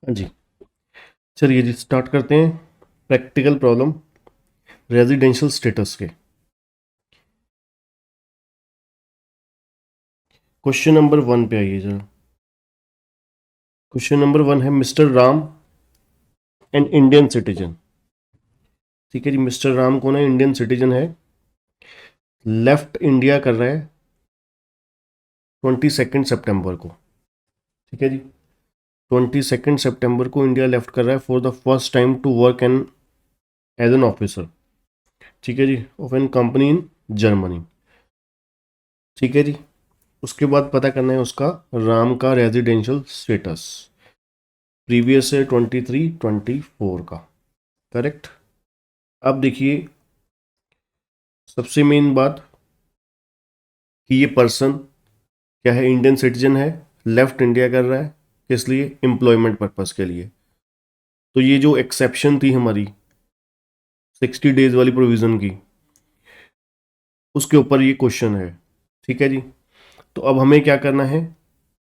हाँ जी, चलिए जी स्टार्ट करते हैं। प्रैक्टिकल प्रॉब्लम रेजिडेंशियल स्टेटस के। क्वेश्चन नंबर 1 पे आइए जरा। क्वेश्चन नंबर 1 है mister Ram an Indian citizen. ठीक है जी, मिस्टर राम कौन है? इंडियन सिटीजन है। लेफ्ट इंडिया कर रहा है 22 सितंबर को। ठीक है जी, 22 सितंबर को इंडिया लेफ्ट कर रहा है for the first time to work an as an officer. ठीक है जी, of an company in Germany. ठीक है जी, उसके बाद पता करना है उसका राम का रेजिडेंशियल स्टेटस। प्रीवियस है 23-24 का। करेक्ट। अब देखिए, सबसे मेन बात कि ये पर्सन क्या है? इंडियन सिटीजन है, लेफ्ट इंडिया कर रहा है, किस लिए? एम्प्लॉयमेंट पर्पस के लिए। तो ये जो एक्सेप्शन थी हमारी 60 डेज वाली प्रोविजन की, उसके ऊपर ये क्वेश्चन है। ठीक है जी, तो अब हमें क्या करना है?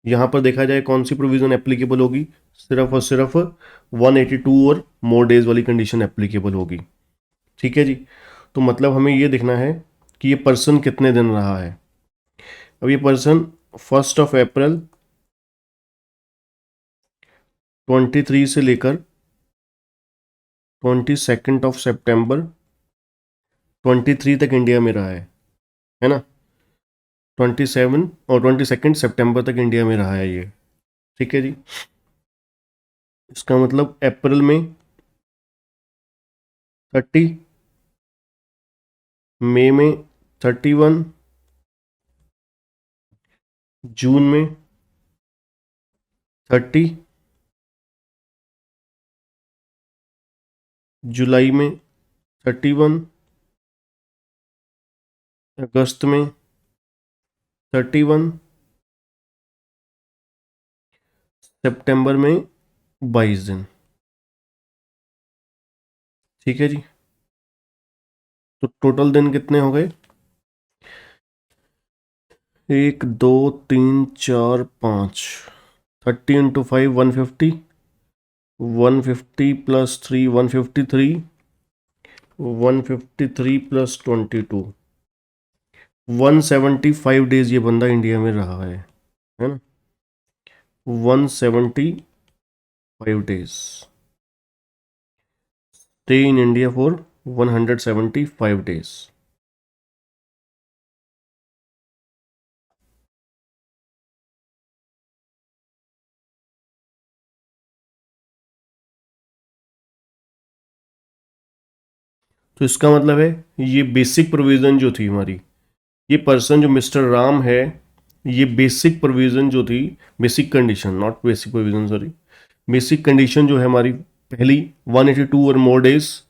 यहाँ पर देखा जाए कौन सी प्रोविजन एप्लीकेबल होगी। सिर्फ और सिर्फ 182 और मोर डेज वाली कंडीशन एप्लीकेबल होगी। ठीक है जी, तो मतलब हमें ये देखना है कि ये पर्सन कितने दिन रहा है। अब ये पर्सन 1 अप्रैल 23 से लेकर 22 सितंबर 23 तक इंडिया में रहा है ना? 27 और 22 सितंबर तक इंडिया में रहा है ये। ठीक है जी, इसका मतलब अप्रैल में 30, मई में 31, जून में 30, जुलाई में 31, अगस्त में 31, सितंबर में 22 दिन। ठीक है जी, तो टोटल दिन कितने हो गए? 1 2 3 4 5। 30 × 5 150, 150 प्लस 3 153, 153 प्लस 22, 175 डेज ये बंदा इंडिया में रहा है ना? 175 days stay in India for 175 days. तो इसका मतलब है ये बेसिक प्रोविज़न जो थी हमारी, ये पर्सन जो मिस्टर राम है, ये बेसिक प्रोविज़न जो थी, basic condition, not basic provision, sorry, basic condition जो है हमारी, पहली 182 और मोर डेज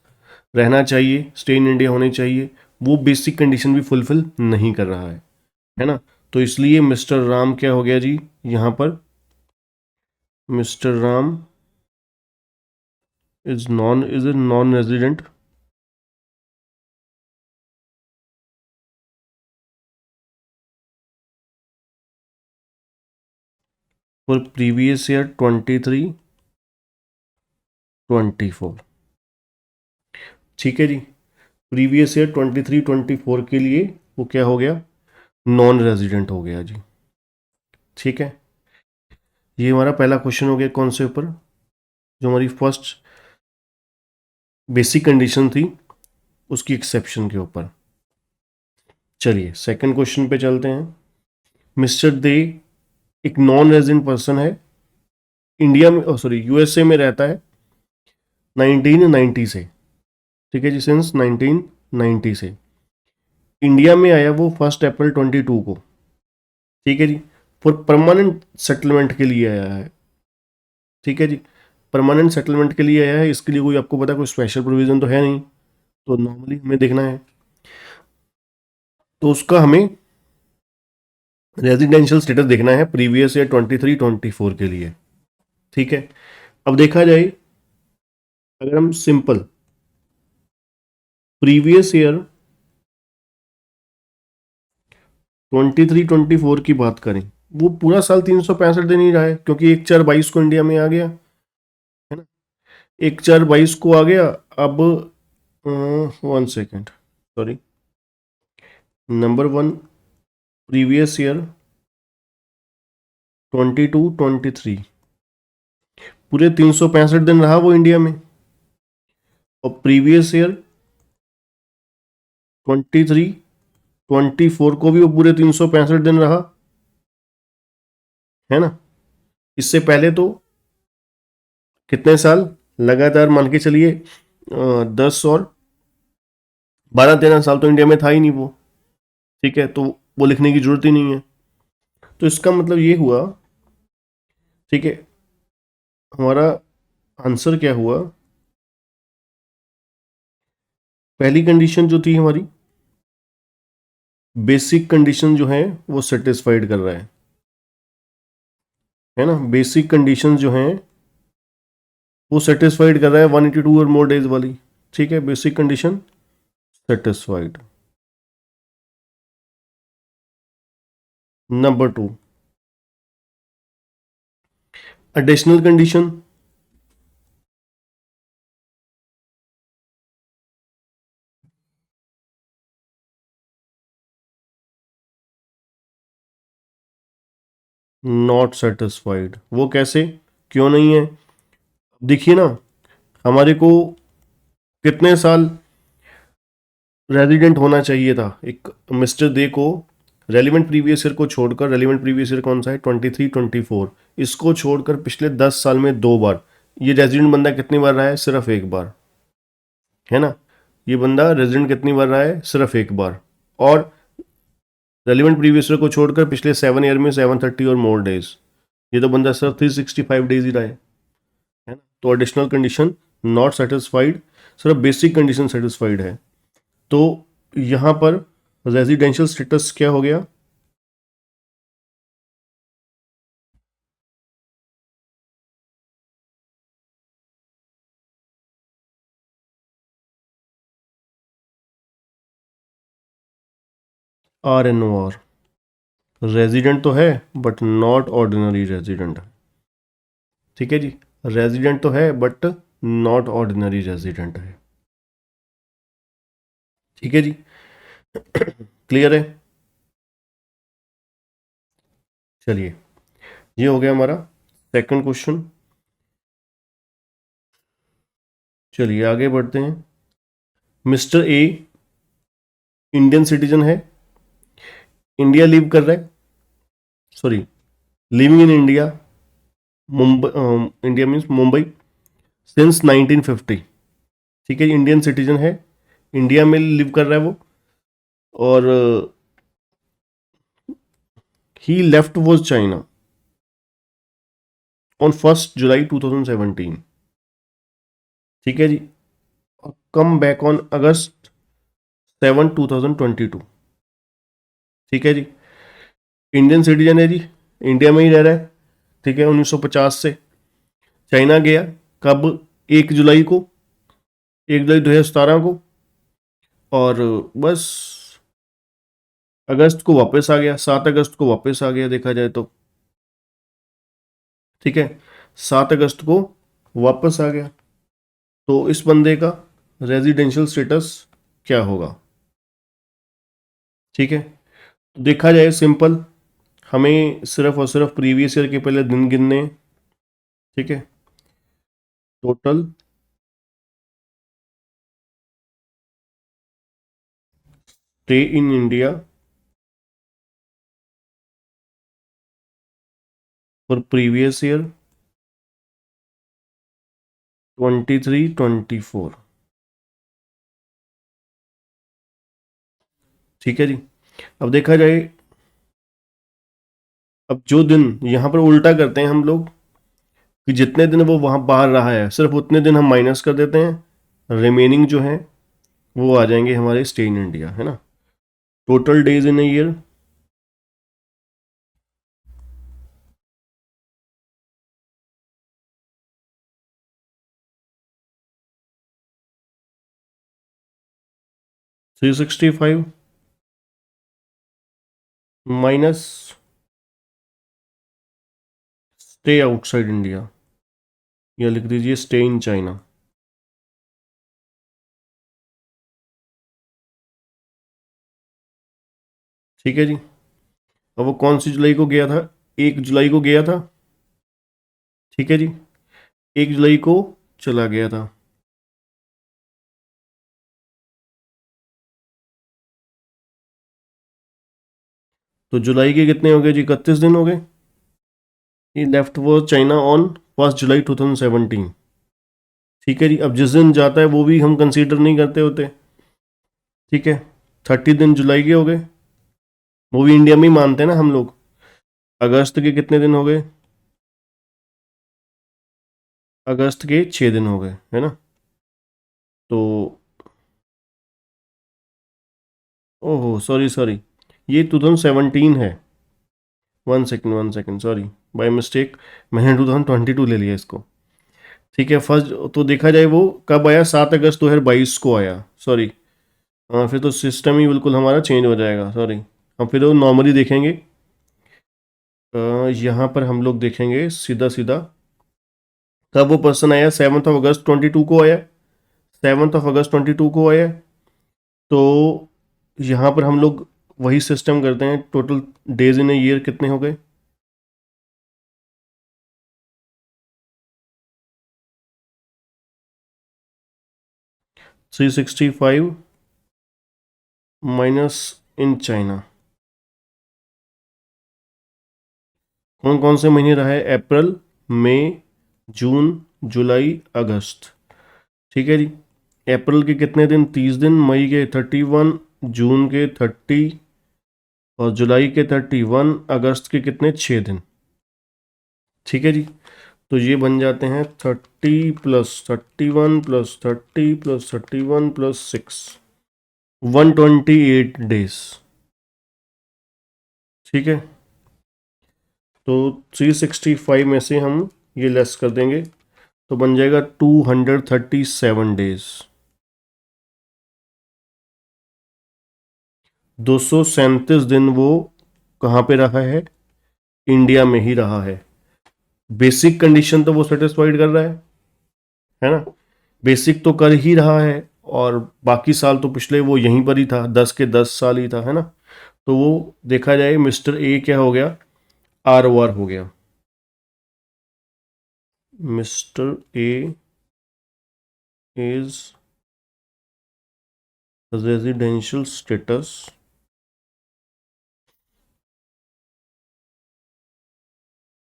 रहना चाहिए, स्टे इन इंडिया होने चाहिए, वो बेसिक कंडीशन भी फुलफिल नहीं कर रहा है ना? तो इसलिए मिस्टर राम क्या हो गया जी यहाँ पर? Mister Ram is a non resident for previous year 23-24। ठीक है जी, प्रीवियस ईयर 23-24 के लिए वो क्या हो गया? नॉन रेजिडेंट हो गया जी। ठीक है, ये हमारा पहला क्वेश्चन हो गया। कौन से ऊपर? जो हमारी फर्स्ट बेसिक कंडीशन थी उसकी एक्सेप्शन के ऊपर। चलिए सेकंड क्वेश्चन पे चलते हैं। मिस्टर दे एक नॉन रेजिडेंट पर्सन है, इंडिया में, सॉरी, यूएसए में रहता है 1990 से। ठीक है जी, सिंस 1990 से इंडिया में आया वो 1 अप्रैल 22 को। ठीक है जी, फॉर परमानेंट सेटलमेंट के लिए आया है। ठीक है जी, परमानेंट सेटलमेंट के लिए आया है। इसके लिए कोई आपको पता कोई स्पेशल प्रोविजन तो है नहीं, तो नॉर्मली हमें देखना है तो उसका हमें रेजिडेंशियल स्टेटस देखना है प्रीवियस ईयर 23-24 के लिए। ठीक है, अब देखा जाए, अगर हम सिंपल प्रीवियस ईयर 23-24 की बात करें, वो पूरा साल 365 दिन ही रहा है, क्योंकि 1/4/22 को इंडिया में आ गया। 1/4/22 को आ गया। अब 1 second, sorry, number 1, previous year 22-23, पूरे 365 दिन रहा वो इंडिया में। और प्रीवियस ईयर 23-24 को भी वो पूरे 365 दिन रहा, है ना। इससे पहले तो कितने साल लगातार मान के चलिए, 10 और 12-13 साल तो इंडिया में था ही नहीं वो। ठीक है, तो वो लिखने की जरूरत ही नहीं है। तो इसका मतलब ये हुआ, ठीक है, हमारा आंसर क्या हुआ। पहली कंडीशन जो थी हमारी, बेसिक कंडीशन जो है वो सेटिस्फाइड कर रहा है ना। बेसिक कंडीशन जो है वो सेटिस्फाइड कर रहा है 182 और मोर डेज वाली। ठीक है, basic condition satisfied. Number 2, additional condition, not satisfied. वो कैसे, क्यों नहीं है? देखिए ना, हमारे को कितने साल रेजिडेंट होना चाहिए था एक मिस्टर दे को। रेलिवेंट प्रीवियस ईयर को छोड़कर, रेलिवेंट प्रीवियस ईयर कौन सा है, 23-24, इसको छोड़कर पिछले 10 साल में 2 बार ये रेजिडेंट बंदा कितनी बार रहा है, सिर्फ एक बार, है ना। ये बंदा रेजिडेंट कितनी बार रहा है, सिर्फ एक बार। और रेलिवेंट प्रीवियस ईयर को छोड़कर पिछले 7 ईयर में 730 और मोर डेज, ये तो बंदा सिर्फ 365 डेज ही रहा है ना। तो एडिशनल कंडीशन नॉट सेटिस्फाइड, सिर्फ बेसिक कंडीशन सेटिस्फाइड है। तो यहाँ पर रेजिडेंशियल स्टेटस क्या हो गया, RNOR, रेजिडेंट तो है बट नॉट ऑर्डिनरी रेजिडेंट। ठीक है जी, रेजिडेंट तो है बट नॉट ऑर्डिनरी रेजिडेंट है। ठीक है जी, क्लियर है। चलिए, ये हो गया हमारा सेकंड क्वेश्चन। चलिए आगे बढ़ते हैं। मिस्टर ए इंडियन सिटीजन है, इंडिया लिव कर रहा है, sorry, living in India, Mumbai, India means Mumbai, since 1950। ठीक है, इंडियन सिटीजन है, इंडिया में लिव कर रहा है वो। और ही लेफ्ट वॉज चाइना ऑन 1 जुलाई 2017। ठीक है जी, कम बैक ऑन August 7, 2022। ठीक है जी, इंडियन सिटीजन है जी, इंडिया में ही रह रहा है। ठीक है, 1950 से चाइना गया, कब, 1 जुलाई को, 1 जुलाई 2017 को। और बस अगस्त को वापस आ गया, 7 अगस्त को वापस आ गया देखा जाए तो। ठीक है, 7 अगस्त को वापस आ गया। तो इस बंदे का रेजिडेंशियल स्टेटस क्या होगा? ठीक है, तो देखा जाए सिंपल, हमें सिर्फ और सिर्फ प्रीवियस ईयर के पहले दिन गिनने हैं। ठीक है, total stay in India for previous year 23-24। ठीक है जी, अब देखा जाए, अब जो दिन यहाँ पर उल्टा करते हैं हम लोग कि जितने दिन वो वहाँ बाहर रहा है सिर्फ उतने दिन हम माइनस कर देते हैं, रिमेनिंग जो है वो आ जाएंगे हमारे स्टे इन इंडिया, है ना। Total days in a year 365 minus stay outside India, या लिख दीजिए स्टे इन चाइना। ठीक है जी। अब वो कौन सी जुलाई को गया था? 1 जुलाई को गया था। ठीक है जी, 1 जुलाई को चला गया था। तो जुलाई के कितने हो गए जी? 31 दिन हो गए। ही लेफ्ट वॉज चाइना ऑन 1 जुलाई 2017। ठीक है जी। अब जिस दिन जाता है वो भी हम कंसीडर नहीं करते होते। ठीक है, 30 दिन जुलाई के हो गए, वो भी इंडिया में ही मानते हैं ना हम लोग। अगस्त के कितने दिन हो गए? अगस्त के 6 दिन हो गए, है ना। तो ओहो, सॉरी सॉरी, ये 2017 है। 1 second 1 second, sorry, by mistake मैंने 2022 ले लिया इसको। ठीक है, फर्स्ट तो देखा जाए वो कब आया? 7 अगस्त 2022 को आया, सॉरी। हाँ, फिर तो सिस्टम ही बिल्कुल हमारा चेंज हो जाएगा, सॉरी। हम फिर वो नॉर्मली देखेंगे। यहाँ पर हम लोग देखेंगे सीधा सीधा कब वो पर्सन आया। 7 अगस्त 2022 को आया। 7 अगस्त 2022 को आया। तो यहाँ पर हम लोग वही सिस्टम करते हैं। Total days in a year कितने हो गए? 365 माइनस इन चाइना। कौन कौन से महीने रहा है? अप्रैल, मई, जून, जुलाई, अगस्त। ठीक है जी। अप्रैल के कितने दिन? 30 दिन, मई के 31, जून के 30 और जुलाई के 31, अगस्त के कितने? 6 दिन। ठीक है जी। तो ये बन जाते हैं 30 + 31 + 30 + 31 + 6, 128 डेज। ठीक है। तो 365 में से हम ये लेस कर देंगे तो बन जाएगा 237 डेज। 237 दिन वो कहाँ पे रहा है? इंडिया में ही रहा है। बेसिक कंडीशन तो वो सेटिस्फाइड कर रहा है ना। बेसिक तो कर ही रहा है, और बाकी साल तो पिछले वो यहीं पर ही था, 10 के 10 साल ही था, है ना। तो वो देखा जाए मिस्टर ए क्या हो गया? ROR हो गया। Mister A is residential status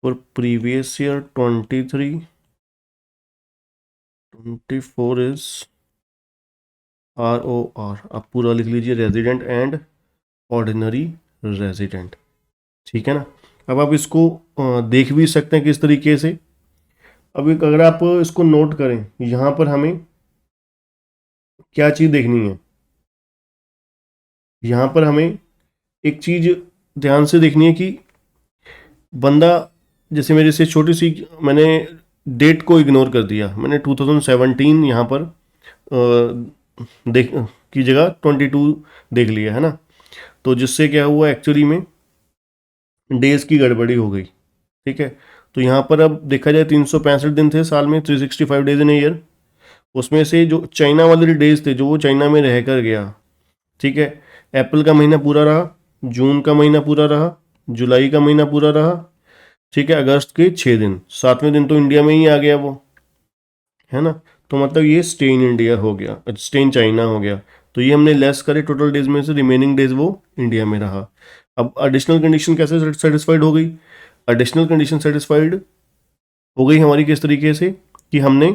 for previous year 23-24 is ROR। आप पूरा लिख लीजिए, रेजिडेंट एंड ऑर्डिनरी रेजिडेंट। ठीक है ना। अब आप इसको देख भी सकते हैं किस तरीके से। अब अगर आप इसको नोट करें, यहाँ पर हमें क्या चीज़ देखनी है? यहाँ पर हमें एक चीज़ ध्यान से देखनी है कि बंदा, जैसे मेरे से छोटी सी, मैंने डेट को इग्नोर कर दिया। मैंने 2017 यहाँ पर देख की जगह 22 देख लिया, है ना। तो जिससे क्या हुआ एक्चुअली में, डेज की गड़बड़ी हो गई। ठीक है। तो यहाँ पर अब देखा जाए 365 दिन थे साल में, 365 डेज इन ईयर। उसमें से जो चाइना वाले डेज थे, जो वो चाइना में रह कर गया। ठीक है। अप्रैल का महीना पूरा रहा, जून का महीना पूरा रहा, जुलाई का महीना पूरा रहा। ठीक है। अगस्त के 6 दिन, 7वें दिन तो इंडिया में ही आ गया वो, है ना। तो मतलब ये स्टे इन इंडिया हो गया, स्टे इन चाइना हो गया। तो ये हमने लेस करे टोटल डेज में से, रिमेनिंग डेज वो इंडिया में रहा। अब एडिशनल कंडीशन कैसे सेटिस्फाइड हो गई? एडिशनल कंडीशन सेटिस्फाइड हो गई हमारी किस तरीके से कि हमने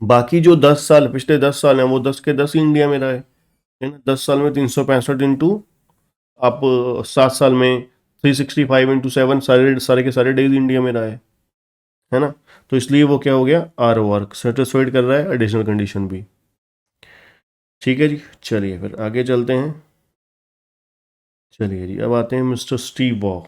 बाकी जो 10 साल, पिछले 10 साल हैं, वो 10 के 10 ही इंडिया में रहे, है ना। 10 साल में 365 इंटू आप 7 साल में 365 × 7, सारे सारे के सारे डेज इंडिया में रहे, है ना। तो इसलिए वो क्या हो गया? ROR सेटिस्फाइड कर रहा है एडिशनल कंडीशन भी। ठीक है जी। चलिए फिर आगे चलते हैं। चलिए जी, अब आते हैं मिस्टर स्टीव वॉ।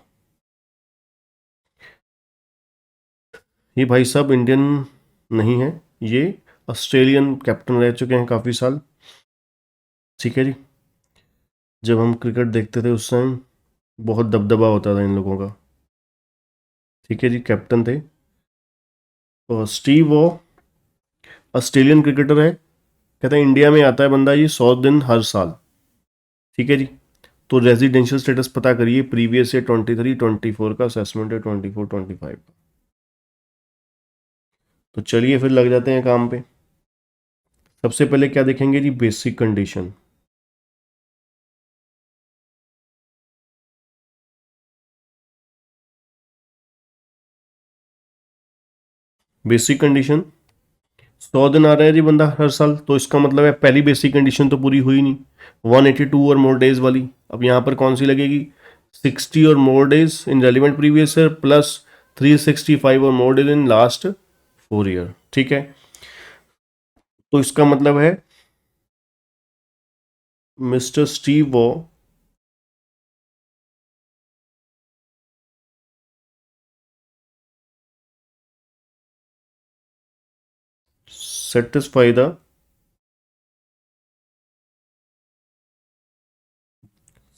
ये भाई साहब इंडियन नहीं है, ये ऑस्ट्रेलियन कैप्टन रह चुके हैं काफ़ी साल। ठीक है जी। जब हम क्रिकेट देखते थे उस टाइम बहुत दबदबा होता था इन लोगों का। ठीक है जी, कैप्टन थे। और स्टीव वॉ ऑस्ट्रेलियन क्रिकेटर है। कहते हैं इंडिया में आता है बंदा ये 100 दिन हर साल। ठीक है जी। तो रेजिडेंशियल स्टेटस पता करिए, प्रीवियस ईयर 23 24 का असेसमेंट है 24 25 का। तो चलिए फिर लग जाते हैं काम पे। सबसे पहले क्या देखेंगे जी, बेसिक कंडीशन। बेसिक कंडीशन, 100 दिन आ रहा है जी बंदा हर साल, तो इसका मतलब है पहली बेसिक कंडीशन तो पूरी हुई नहीं, 182 और मोर डेज वाली। अब यहाँ पर कौन सी लगेगी, 60 और more days in relevant previous year plus 365 और more days in last 4 year. ठीक है, तो इसका मतलब है mister Steve Waugh satisfy the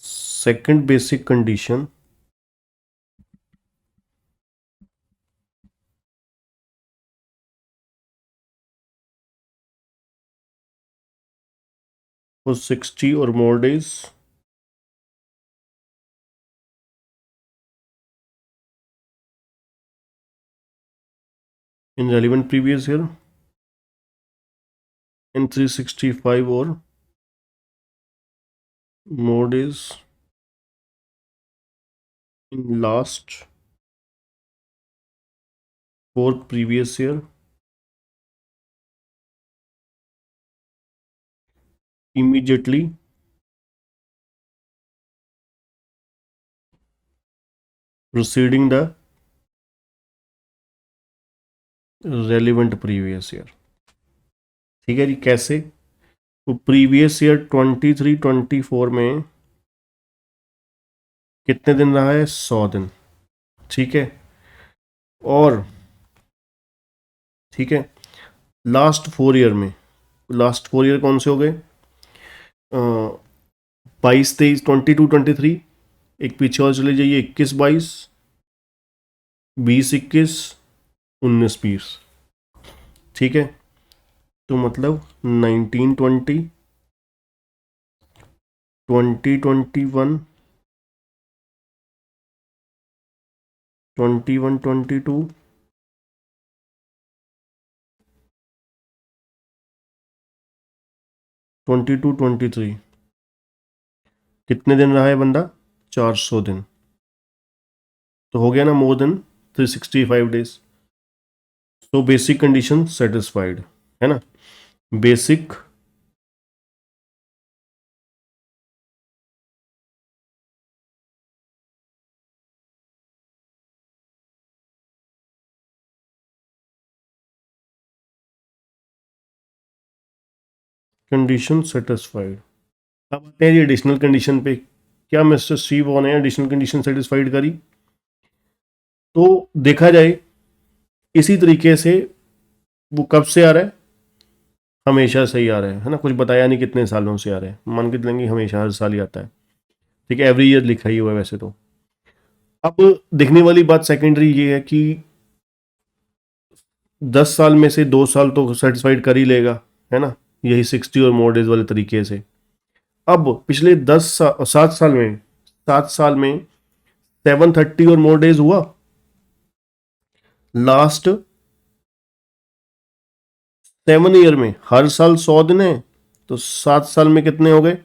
second basic condition for 60 or more days in relevant previous year and 365 or more days in last 4 previous year immediately preceding the relevant previous year। ठीक है जी, कैसे, तो प्रीवियस ईयर 23 24 में कितने दिन रहा है, 100 दिन। ठीक है, और ठीक है, लास्ट 4 ईयर में, लास्ट 4 ईयर कौन से हो गए, 22 23 22 23, एक पीछे और चले जाइए, 21 22 20 21 19 20। ठीक है, तो मतलब 19 20 20 21 21 22 22 23, कितने दिन रहा है बंदा, 400 दिन। तो हो गया ना मोर देन 365 डेज। तो बेसिक कंडीशन सेटिस्फाइड है ना, बेसिक कंडीशन सेटिस्फाइड। अब आते हैं जी एडिशनल कंडीशन पे। क्या मिस्टर सी वॉन ने एडिशनल कंडीशन सेटिस्फाइड करी, तो देखा जाए इसी तरीके से वो कब से आ रहा है, हमेशा से ही आ रहा है ना, कुछ बताया नहीं कितने सालों से आ रहा है, मान के चलेंगे हमेशा हर साल ही आता है। ठीक है, एवरी ईयर लिखा ही हुआ है वैसे तो। अब देखने वाली बात सेकेंडरी ये है कि 10 साल में से 2 साल तो सेटिस्फाइड कर ही लेगा, है ना, यही 60 और मोर डेज वाले तरीके से। अब पिछले 7 साल में, 7 साल में 730 और मोर डेज हुआ, लास्ट 7 ईयर में हर साल 100 दिन है, तो 7 साल में कितने हो गए,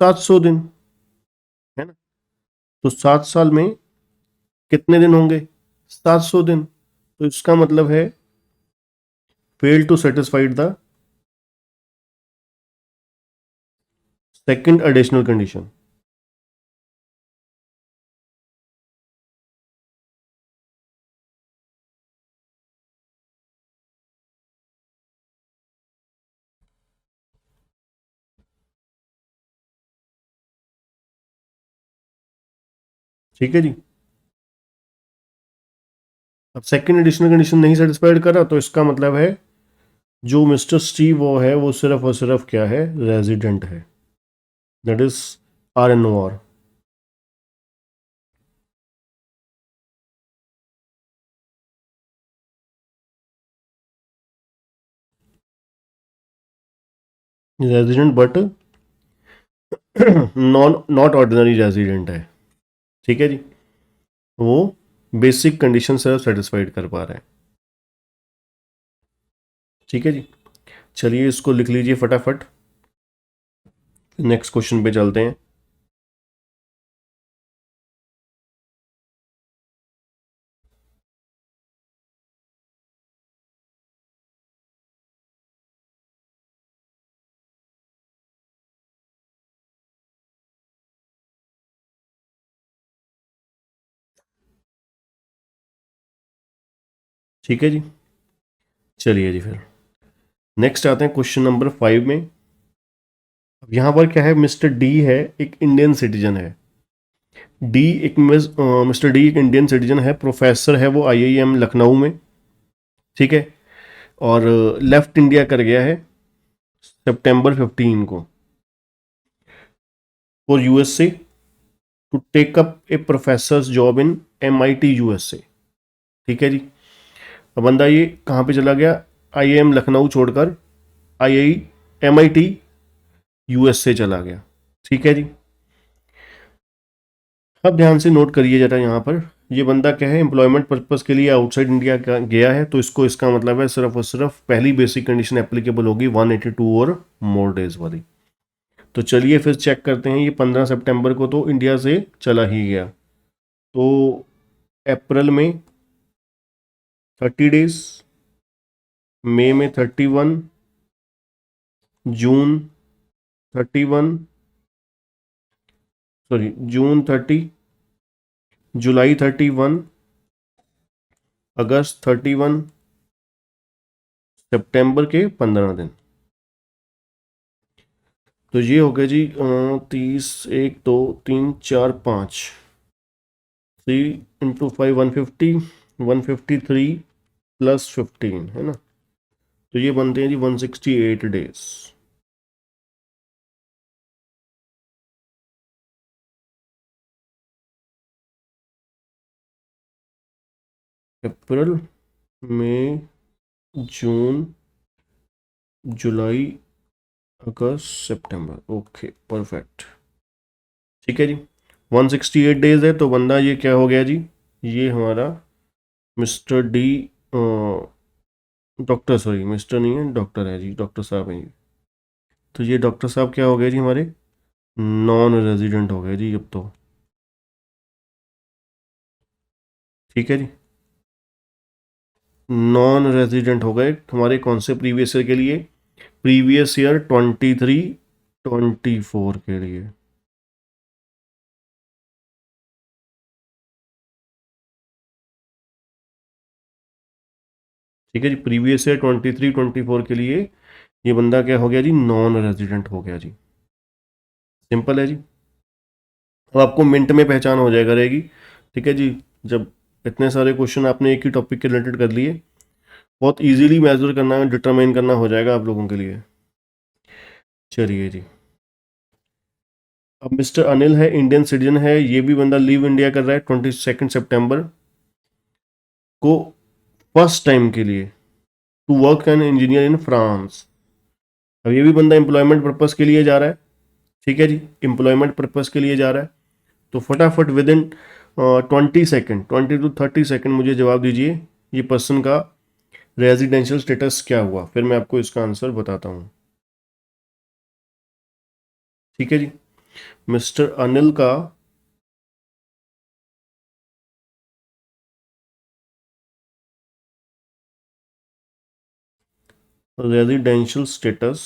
700 दिन, है ना। तो 7 साल में कितने दिन होंगे, 700 दिन। तो इसका मतलब है fail to satisfied the second additional condition. ठीक है जी, अब सेकंड एडिशनल कंडीशन नहीं सेटिस्फाइड करा, तो इसका मतलब है जो मिस्टर स्टीव वो है वो सिर्फ और सिर्फ क्या है, रेजिडेंट है, that is R N O R. Resident but not ordinary resident है, ठीक है जी, वो बेसिक कंडीशन से सेटिस्फाइड कर पा रहा है, ठीक है जी। चलिए इसको लिख लीजिए फटाफट, नेक्स्ट क्वेश्चन पे चलते हैं। ठीक है जी, चलिए जी फिर नेक्स्ट आते हैं क्वेश्चन नंबर 5 में। अब यहाँ पर क्या है, मिस्टर डी है एक इंडियन सिटीजन है। डी एक मिस्टर डी एक इंडियन सिटीजन है, प्रोफेसर है वो आईआईएम लखनऊ में, ठीक है। और लेफ्ट इंडिया कर गया है सितंबर 15 को for USA to take up a professor job in MIT USA, ठीक है जी। अब बंदा ये कहाँ पे चला गया, आईआईएम लखनऊ छोड़कर आई एमआईटी यूएसए चला गया, ठीक है जी। अब ध्यान से नोट करिए जरा यहाँ पर, ये बंदा क्या है, एम्प्लॉयमेंट पर्पस के लिए आउटसाइड इंडिया गया है, तो इसको इसका मतलब है सिर्फ और सिर्फ पहली बेसिक कंडीशन एप्लीकेबल होगी 182 और मोर डेज वाली। तो चलिए फिर चेक करते हैं, ये 15 सितंबर को तो इंडिया से चला ही गया, तो अप्रैल में 30 डेज, मई में 31, जून 31, सॉरी जून 30, जुलाई 31, अगस्त 31, सितंबर के 15 दिन। तो ये हो गया जी 30, 1, 2, 3, 4, 5, 3 × 5 150, 153 + 15 है ना, तो ये बनते हैं जी 168 डेज। अप्रैल, मई, जून, जुलाई, अगस्त, सितंबर, ओके परफेक्ट, ठीक है जी। 168 डेज है, तो बंदा ये क्या हो गया जी, ये हमारा mister D, doctor, sorry mister नहीं है, डॉक्टर है जी, डॉक्टर साहब हैं ये। तो ये डॉक्टर साहब क्या हो गए जी हमारे, नॉन रेजिडेंट हो गए जी अब तो, ठीक है जी। नॉन रेजिडेंट हो गए हमारे कौन से प्रीवियस ईयर के लिए, प्रीवियस ईयर 23-24 के लिए, ठीक है जी। प्रीवियस ईयर 23-24 के लिए ये बंदा क्या हो गया जी, नॉन रेजिडेंट हो गया जी, सिंपल है जी। अब आपको मिनट में पहचान हो जाएगा रहेगी, ठीक है जी, जब इतने सारे क्वेश्चन आपने एक ही टॉपिक के रिलेटेड कर लिए, बहुत इजीली मेजर करना डिटरमाइन करना हो जाएगा आप लोगों के लिए। चलिए जी, अब मिस्टर अनिल है इंडियन सिटीजन है, ये भी बंदा लीव इंडिया कर रहा है 22 सितंबर को फर्स्ट टाइम के लिए to work an engineer in France. अब ये भी बंदा एम्प्लॉयमेंट पर्पस के लिए जा रहा है, ठीक है जी, एम्प्लॉयमेंट पर्पस के लिए जा रहा है, तो फटाफट with in 20 second, 20 to 30 second मुझे जवाब दीजिए, ये पर्सन का रेजिडेंशियल स्टेटस क्या हुआ, फिर मैं आपको इसका आंसर बताता हूँ, ठीक है जी। मिस्टर अनिल का residential status,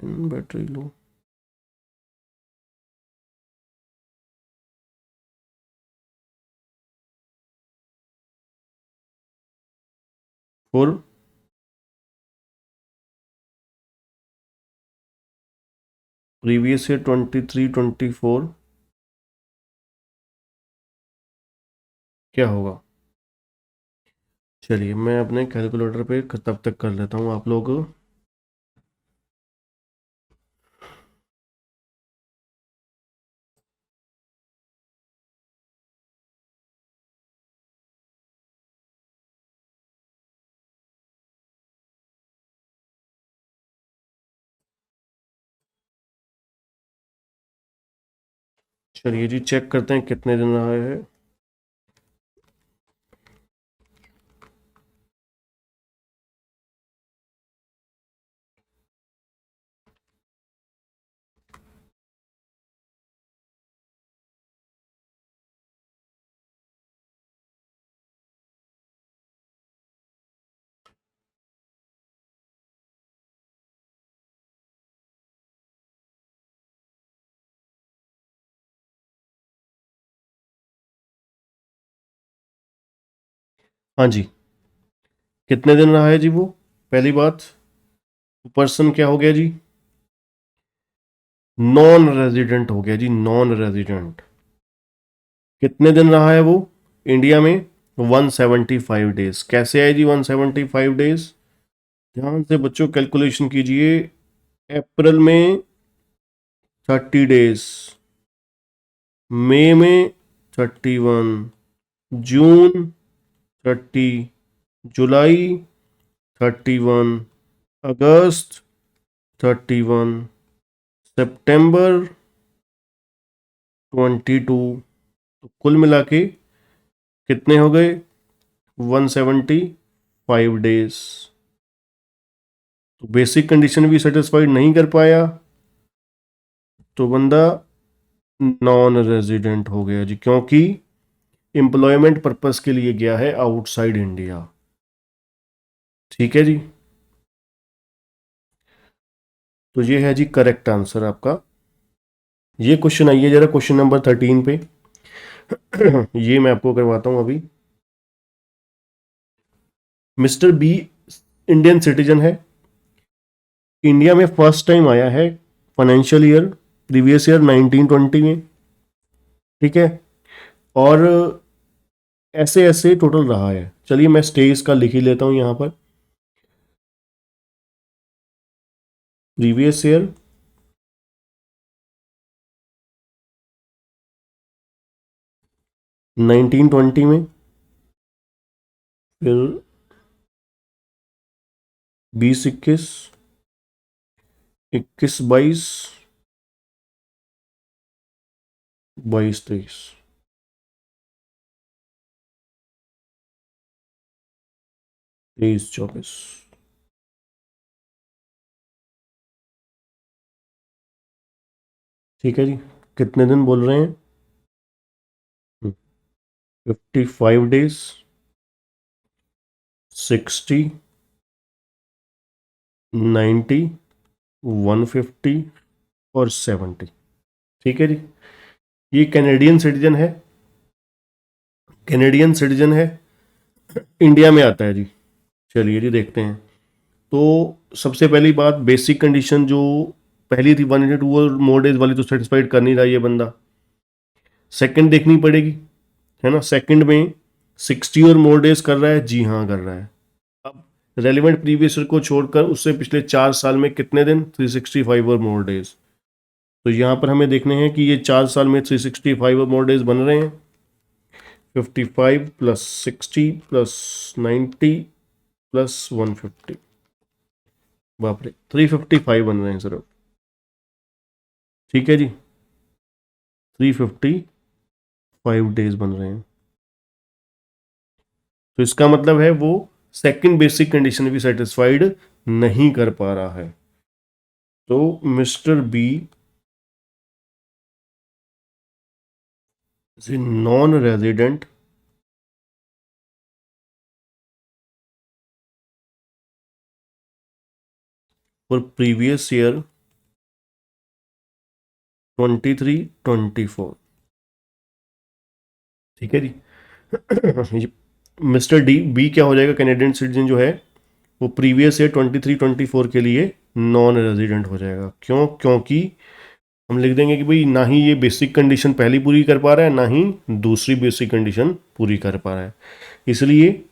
battery low, for previous year 23-24 क्या होगा। चलिए मैं अपने कैलकुलेटर पे तब तक कर लेता हूँ, आप लोग चलिए जी चेक करते हैं कितने दिन रहा है। हाँ जी, कितने दिन रहा है जी वो? पहली बात, पर्सन क्या हो गया जी? नॉन रेजिडेंट हो गया जी, नॉन रेजिडेंट। कितने दिन रहा है वो इंडिया में? 175 डेज। कैसे आए जी 175 डेज? ध्यान से बच्चों कैलकुलेशन कीजिए। अप्रैल में 30 डेज, मई में 31, जून 30, जुलाई 31, अगस्त 31, सितंबर 22। तो कुल मिला के कितने हो गए? 175 डेज। तो बेसिक कंडीशन भी सेटिस्फाइड नहीं कर पाया तो बंदा नॉन रेजिडेंट हो गया जी, क्योंकि एम्प्लॉयमेंट पर्पस के लिए गया है आउटसाइड इंडिया। ठीक है जी, तो ये है जी करेक्ट आंसर आपका। ये क्वेश्चन आइए जरा क्वेश्चन नंबर 13 पे। ये मैं आपको करवाता हूं अभी। मिस्टर बी इंडियन सिटीजन है, इंडिया में फर्स्ट टाइम आया है फाइनेंशियल ईयर प्रीवियस ईयर 1920 में। ठीक है, और ऐसे ऐसे टोटल रहा है। चलिए मैं स्टेज का लिख ही लेता हूं यहां पर। प्रीवियस ईयर 1920 में, फिर 20 21, 21 22, 22 23, 23 24। ठीक है जी, कितने दिन बोल रहे हैं? 55 डेज, 60, 90, 150 और 70। ठीक है जी, ये कैनेडियन सिटीजन है, कैनेडियन सिटीजन है, इंडिया में आता है जी। चलिए जी देखते हैं। तो सबसे पहली बात, बेसिक कंडीशन जो पहली थी 182 और मोर डेज वाली, तो सेटिस्फाइड कर नहीं रहा ये बंदा। सेकंड देखनी पड़ेगी, है ना। सेकंड में 60 और मोर डेज कर रहा है, जी हाँ कर रहा है। अब रेलिवेंट प्रीवियस ईयर को छोड़कर उससे पिछले 4 साल में कितने दिन? 365 और मोर डेज। तो यहाँ पर हमें देखने हैं कि ये 4 साल में 365 और मोर डेज बन रहे हैं। 55 प्लस 60 प्लस 90 प्लस 150, बाप रे 355 बन रहे हैं सर। ठीक है जी, 355 डेज बन रहे हैं। तो इसका मतलब है वो सेकंड बेसिक कंडीशन भी सेटिस्फाइड नहीं कर पा रहा है। तो Mister B is a non resident for previous year 23-24। ठीक है जी, मिस्टर डी बी क्या हो जाएगा? कैनेडियन सिटीजन जो है वो प्रीवियस ईयर 23-24 के लिए नॉन रेजिडेंट हो जाएगा। क्यों? क्योंकि हम लिख देंगे कि भाई ना ही ये बेसिक कंडीशन पहली पूरी कर पा रहा है, ना ही दूसरी बेसिक कंडीशन पूरी कर पा रहा है। इसलिए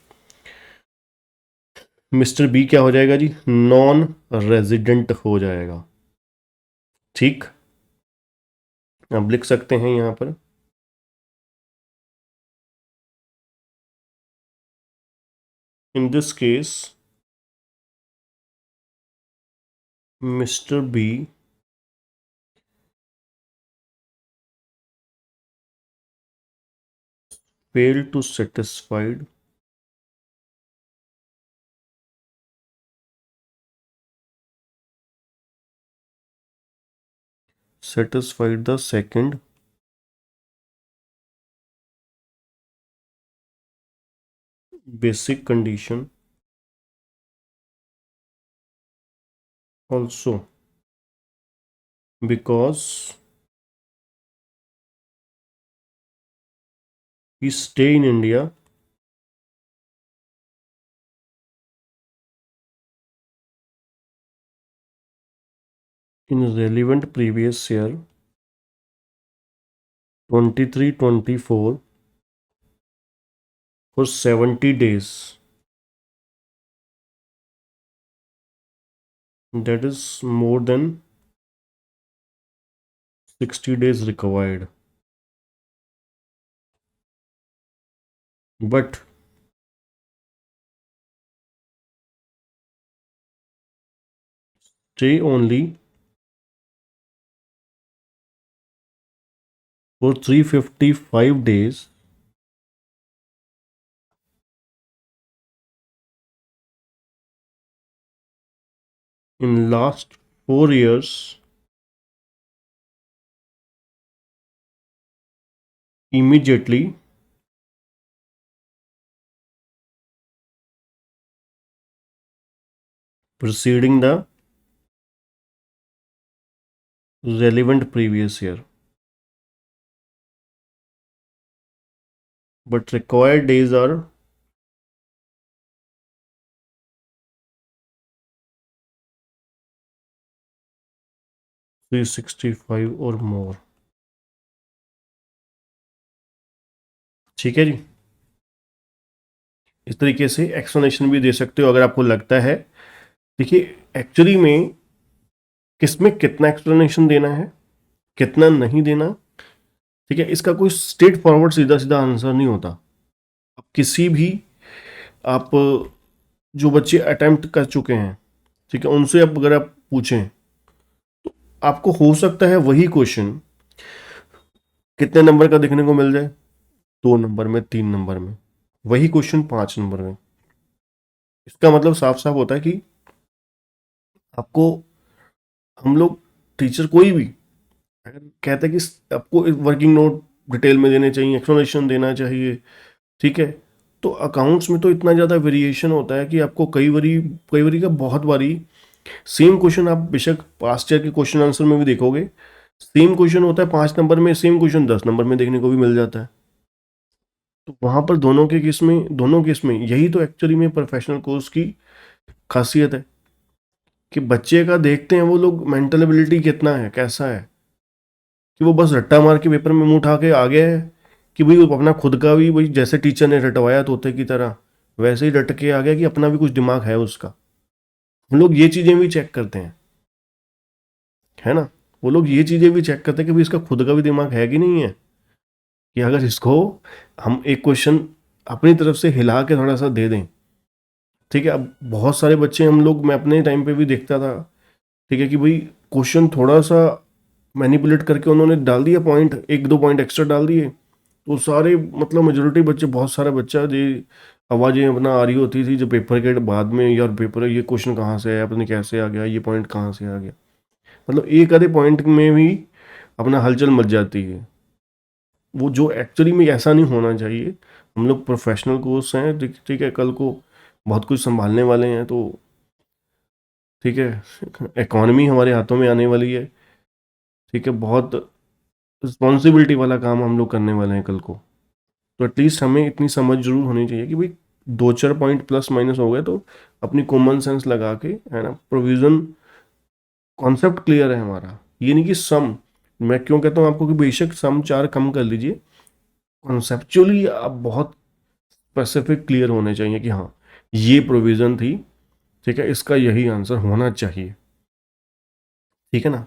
मिस्टर बी क्या हो जाएगा जी? नॉन रेजिडेंट हो जाएगा। ठीक, अब लिख सकते हैं यहां पर, in this case Mister B fail to satisfied the second basic condition also, because he stay in India in relevant previous year 23-24 for 70 days. That is more than 60 days required. But stay only for 355 days in last 4 years immediately preceding the relevant previous year. But required days are 365 और more. ठीक है जी, इस तरीके से explanation भी दे सकते हो अगर आपको लगता है। देखिए एक्चुअली में किसमें कितना एक्सप्लेनेशन देना है, कितना नहीं देना, ठीक है, इसका कोई स्ट्रेट फॉरवर्ड सीधा सीधा आंसर नहीं होता। अब किसी भी आप जो बच्चे अटेम्प्ट कर चुके हैं, ठीक है, उनसे अब अगर आप पूछें तो आपको हो सकता है वही क्वेश्चन कितने नंबर का देखने को मिल जाए, 2 नंबर में, 3 नंबर में, वही क्वेश्चन 5 नंबर में। इसका मतलब साफ साफ होता है कि आपको, हम लोग टीचर कोई भी अगर कहते हैं कि आपको वर्किंग नोट डिटेल में देने चाहिए, एक्सप्लेनेशन देना चाहिए, ठीक है, तो अकाउंट्स में तो इतना ज़्यादा वेरिएशन होता है कि आपको कई बारी का बहुत बारी सेम क्वेश्चन आप बेशक पास्ट ईयर के क्वेश्चन आंसर में भी देखोगे, सेम क्वेश्चन होता है 5 नंबर में, सेम क्वेश्चन 10 नंबर में देखने को भी मिल जाता है। तो वहाँ पर दोनों केस में यही तो एक्चुअली में प्रोफेशनल कोर्स की खासियत है कि बच्चे का देखते हैं वो लोग मेंटल एबिलिटी कितना है, कैसा है, कि वो बस रट्टा मार के पेपर में मुंह उठा के आ गया है कि भाई वो अपना खुद का भी वही जैसे टीचर ने रटवाया तोते की तरह वैसे ही रट के आ गया कि अपना भी कुछ दिमाग है उसका। हम लोग ये चीज़ें भी चेक करते हैं, है ना, वो लोग ये चीज़ें भी चेक करते हैं कि भाई इसका खुद का भी दिमाग है कि नहीं है, कि अगर इसको हम एक क्वेश्चन अपनी तरफ से हिला के थोड़ा सा दे दें, ठीक है। अब बहुत सारे बच्चे हम लोग, मैं अपने टाइम पे भी देखता था, ठीक है, कि भाई क्वेश्चन थोड़ा सा मैनिपुलेट करके उन्होंने डाल दिया पॉइंट, 1-2 पॉइंट एक्स्ट्रा डाल दिए, तो सारे मतलब मेजोरिटी बच्चे, बहुत सारा बच्चा जो आवाज़ें अपना आ रही होती थी जब पेपर के बाद में, यार पेपर ये क्वेश्चन कहाँ से आया, अपने कैसे आ गया, ये पॉइंट कहाँ से आ गया, मतलब एक आधे पॉइंट में भी अपना हलचल मच जाती है। वो जो एक्चुअली में ऐसा नहीं होना चाहिए। हम लोग प्रोफेशनल कोर्स हैं, ठीक ठीक है, कल को बहुत कुछ संभालने वाले हैं, तो ठीक है, इकॉनमी हमारे हाथों में आने वाली है, ठीक है, बहुत रिस्पॉन्सिबिलिटी वाला काम हम लोग करने वाले हैं कल को। तो एटलीस्ट हमें इतनी समझ जरूर होनी चाहिए कि भाई 2-4 पॉइंट प्लस माइनस हो गए तो अपनी कॉमन सेंस लगा के, है ना, प्रोविजन कॉन्सेप्ट क्लियर है हमारा। ये नहीं कि सम, मैं क्यों कहता हूँ आपको कि बेशक सम 4 कम कर लीजिए, कॉन्सेप्चुअली आप बहुत स्पेसिफिक क्लियर होने चाहिए कि हाँ ये प्रोविजन थी, ठीक है, इसका यही आंसर होना चाहिए, ठीक है ना।